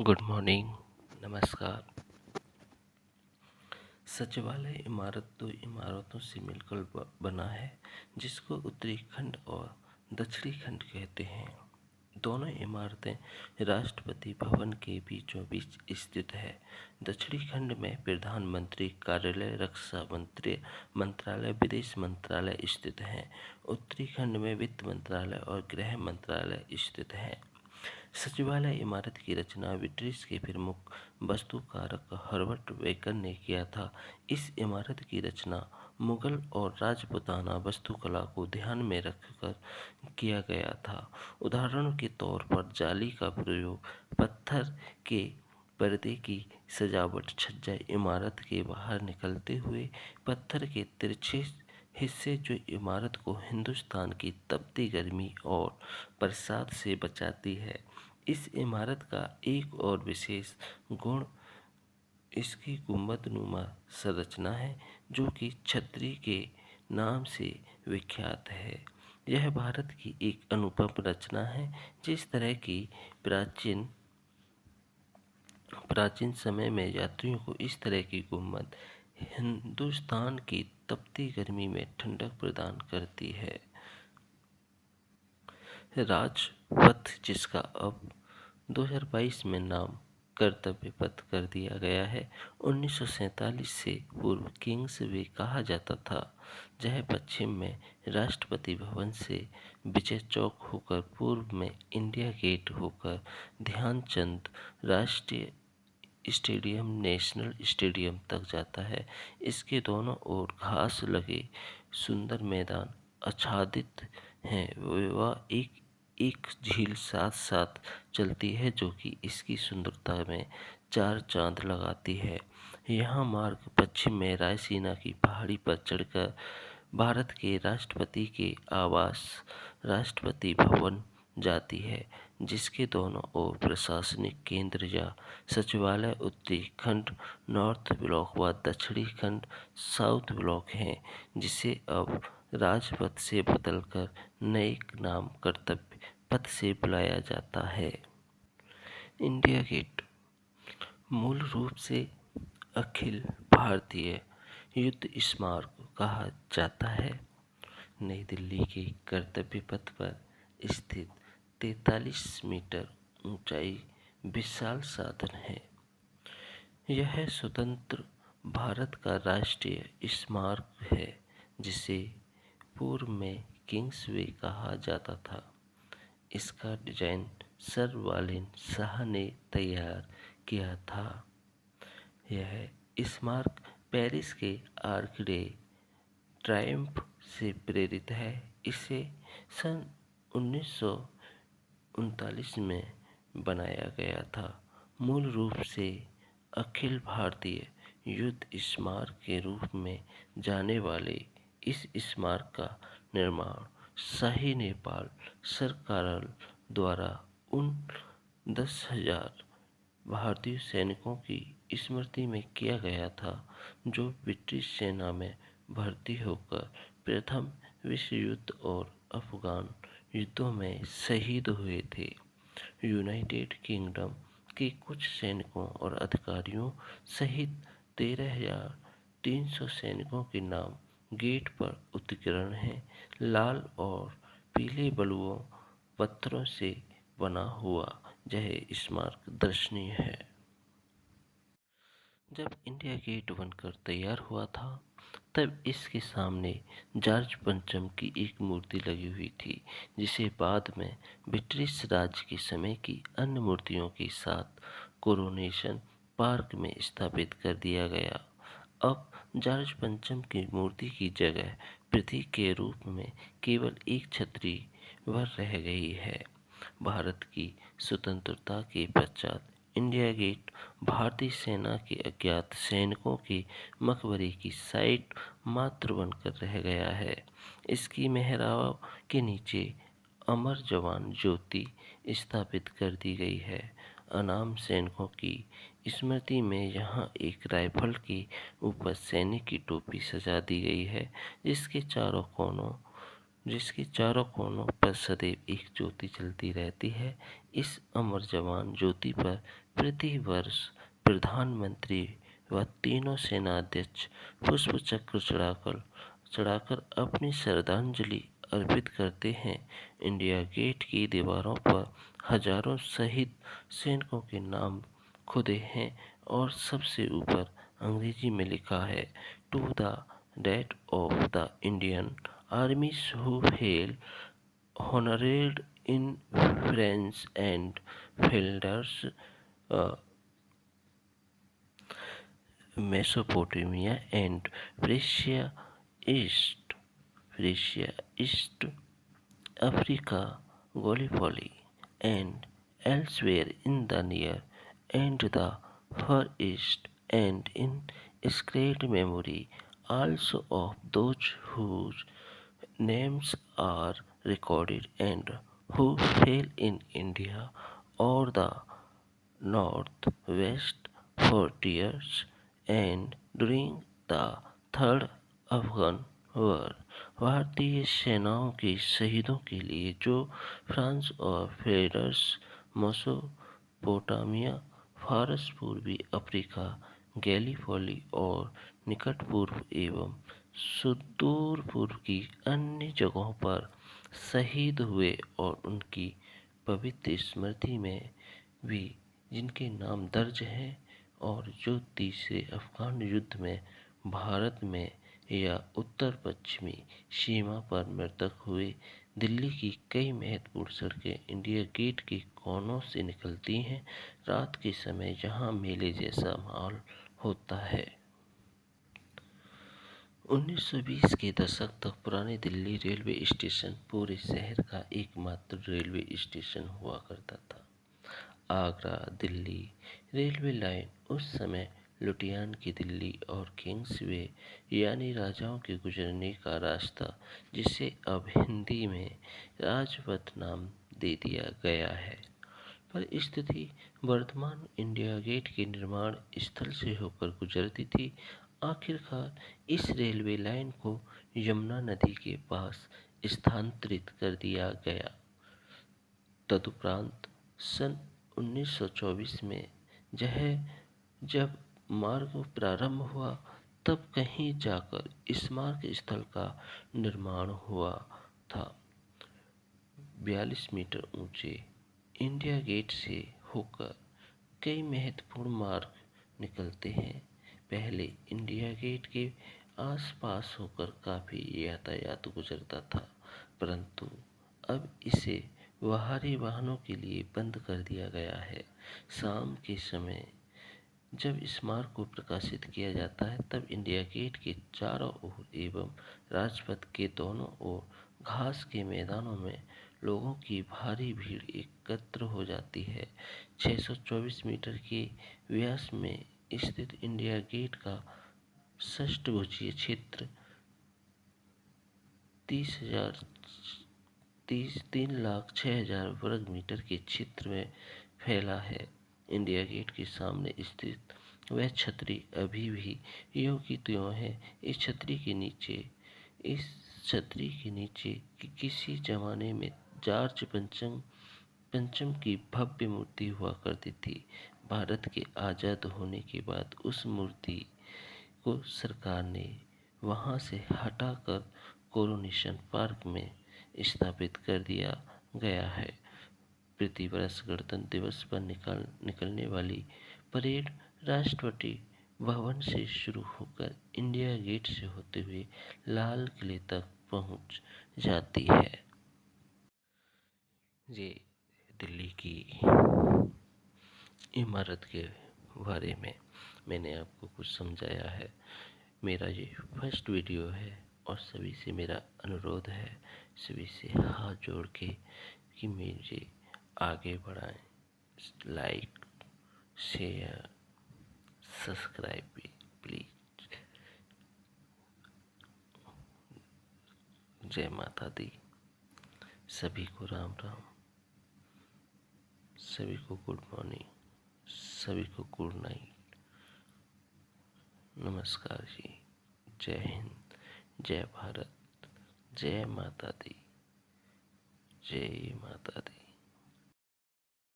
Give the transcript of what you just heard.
Good morning. नमस्कार। सचिवालय इमारत दो इमारतों से मिलकर बना है, जिसको उत्तरी खंड और दक्षिणी खंड कहते हैं। दोनों इमारतें राष्ट्रपति भवन के बीचों बीच स्थित है। दक्षिणी खंड में प्रधानमंत्री कार्यालय, रक्षा मंत्रालय, विदेश मंत्रालय स्थित हैं। उत्तरी खंड में वित्त मंत्रालय और गृह मंत्रालय स्थित हैं। सचिवालय इमारत की रचना ब्रिटिश के प्रमुख वास्तुकारक हर्बर्ट बेकर ने किया था। इस इमारत की रचना मुगल और राजपूताना वास्तुकला को ध्यान में रखकर किया गया था। उदाहरण के तौर पर जाली का प्रयोग, पत्थर के पर्दे की सजावट, छज्जा, इमारत के बाहर निकलते हुए पत्थर के तिरछे हिस्से जो इमारत को हिंदुस्तान की तपती गर्मी और बरसात से बचाती है। इस इमारत का एक और विशेष गुण इसकी गुंबदनुमा संरचना है, जो कि छतरी के नाम से विख्यात है। यह भारत की एक अनुपम रचना है। जिस तरह की प्राचीन समय में यात्रियों को इस तरह की गुंबद हिंदुस्तान की तपती गर्मी में ठंडक प्रदान करती है। राजपथ, जिसका अब 2022 में नाम कर्तव्य पथ कर दिया गया है, 1947 से पूर्व किंग्स वे कहा जाता था। यह पश्चिम में राष्ट्रपति भवन से विजय चौक होकर, पूर्व में इंडिया गेट होकर ध्यानचंद राष्ट्रीय स्टेडियम, नेशनल स्टेडियम तक जाता है। इसके दोनों ओर घास लगे सुंदर मैदान आच्छादित हैं। वह एक झील साथ साथ चलती है, जो कि इसकी सुंदरता में चार चांद लगाती है। यह मार्ग पश्चिम में रायसीना की पहाड़ी पर चढ़कर भारत के राष्ट्रपति के आवास राष्ट्रपति भवन जाती है, जिसके दोनों ओर प्रशासनिक केंद्र या सचिवालय उत्तरी खंड नॉर्थ ब्लॉक व दक्षिणी खंड साउथ ब्लॉक हैं, जिसे अब राजपथ से बदलकर नए नाम कर्तव्य पथ से बुलाया जाता है। इंडिया गेट मूल रूप से अखिल भारतीय युद्ध स्मारक कहा जाता है। नई दिल्ली के कर्तव्य पथ पर स्थित 43 मीटर ऊंचाई विशाल साधन है। यह स्वतंत्र भारत का राष्ट्रीय स्मारक है, जिसे पूर्व में किंग्स वे कहा जाता था। इसका डिजाइन सर वालेन शाह ने तैयार किया था। यह स्मारक पेरिस के आर्क डे ट्रायम्फ से प्रेरित है। इसे सन 1939 में बनाया गया था। मूल रूप से अखिल भारतीय युद्ध स्मारक के रूप में जाने वाले इस स्मारक का निर्माण शाही नेपाल सरकार द्वारा उन 10,000 भारतीय सैनिकों की स्मृति में किया गया था, जो ब्रिटिश सेना में भर्ती होकर प्रथम विश्व युद्ध और अफगान युद्धों में शहीद हुए थे। यूनाइटेड किंगडम के कुछ सैनिकों और अधिकारियों सहित 13,300 सैनिकों के नाम गेट पर उत्कीर्ण हैं। लाल और पीले बलुओं पत्थरों से बना हुआ यह स्मारक दर्शनीय है। जब इंडिया गेट बनकर तैयार हुआ था, तब इसके सामने जॉर्ज पंचम की एक मूर्ति लगी हुई थी, जिसे बाद में ब्रिटिश राज के समय की अन्य मूर्तियों के साथ कोरोनेशन पार्क में स्थापित कर दिया गया। अब जॉर्ज पंचम की मूर्ति की जगह प्रतीक के रूप में केवल एक छतरी भर रह गई है। भारत की स्वतंत्रता के पश्चात इंडिया गेट भारतीय सेना के अज्ञात सैनिकों के मकबरे की साइट मात्र बनकर रह गया है। इसकी मेहराब के नीचे अमर जवान ज्योति स्थापित कर दी गई है। अनाम सैनिकों की स्मृति में यहाँ एक राइफल के ऊपर सैनिक की टोपी सजा दी गई है, जिसके चारों कोनों जिसके चारों कोनों पर सदैव एक ज्योति जलती रहती है। इस अमर जवान ज्योति पर प्रति वर्ष प्रधानमंत्री व तीनों सेनाध्यक्ष पुष्प चक्र चढ़ाकर अपनी श्रद्धांजलि अर्पित करते हैं। इंडिया गेट की दीवारों पर हजारों शहीद सैनिकों के नाम खुदे हैं और सबसे ऊपर अंग्रेजी में लिखा है, to the dead of the Indian armies who hail honored in France and Flanders, uh, Mesopotamia and East, Prussia East Africa, Gallipoli, and elsewhere in the Near and the Far East, and in sacred memory also of those whose names are recorded and who fell in India or the Northwest frontiers and during the Third Afghan war. भारतीय सेनाओं के शहीदों के लिए जो France और Flanders, Mesopotamia, फारस, पूर्वी अफ्रीका, गैलीपोली और निकट पूर्व एवं सुदूर पूर्व की अन्य जगहों पर शहीद हुए और उनकी पवित्र स्मृति में भी जिनके नाम दर्ज हैं और जो तीसरे अफगान युद्ध में भारत में या उत्तर पश्चिमी सीमा पर मृतक हुए। दिल्ली की कई महत्वपूर्ण सड़कें इंडिया गेट के कोनों से निकलती हैं। रात के समय जहां मेले जैसा माहौल होता है। 1920 के दशक तक पुरानी दिल्ली रेलवे स्टेशन पूरे शहर का एकमात्र रेलवे स्टेशन हुआ करता था। आगरा दिल्ली रेलवे लाइन उस समय लुटियान की दिल्ली और किंग्सवे यानी राजाओं के गुजरने का रास्ता, जिसे अब हिंदी में राजपथ नाम दे दिया गया है, पर स्थिति वर्तमान इंडिया गेट के निर्माण स्थल से होकर गुजरती थी। आखिरकार इस रेलवे लाइन को यमुना नदी के पास स्थानांतरित कर दिया गया। तदुपरांत सन 1924 में जब मार्ग प्रारंभ हुआ, तब कहीं जाकर स्मारक स्थल का निर्माण हुआ था। 42 मीटर ऊंचे इंडिया गेट से होकर कई महत्वपूर्ण मार्ग निकलते हैं। पहले इंडिया गेट के आसपास होकर काफी यातायात गुजरता था, परंतु अब इसे बाहरी वाहनों के लिए बंद कर दिया गया है। शाम के समय जब स्मारक को प्रकाशित किया जाता है, तब इंडिया गेट के चारों ओर एवं राजपथ के दोनों ओर घास के मैदानों में लोगों की भारी भीड़ एकत्र हो जाती है। 624 मीटर के व्यास में स्थित इंडिया गेट का षष्ठभुजीय क्षेत्र 3,06,000 वर्ग मीटर के क्षेत्र में फैला है। इंडिया गेट के सामने स्थित वह छतरी अभी भी यों की त्यों है। इस छतरी के नीचे किसी जमाने में जॉर्ज पंचम की भव्य मूर्ति हुआ करती थी। भारत के आज़ाद होने के बाद उस मूर्ति को सरकार ने वहां से हटाकर कोरोनेशन पार्क में स्थापित कर दिया गया है। प्रतिवर्ष गणतंत्र दिवस पर निकलने वाली परेड राष्ट्रपति भवन से शुरू होकर इंडिया गेट से होते हुए लाल किले तक पहुंच जाती है। ये दिल्ली की इमारत के बारे में मैंने आपको कुछ समझाया है। मेरा ये फर्स्ट वीडियो है और सभी से मेरा अनुरोध है, सभी से हाथ जोड़ के कि मुझे आगे बढ़ाएं। लाइक, शेयर, सब्सक्राइब भी प्लीज। जय माता दी। सभी को राम राम, सभी को गुड मॉर्निंग, सभी को गुड नाइट। नमस्कार जी। जय हिंद, जय भारत, जय माता दी। जय माता दी।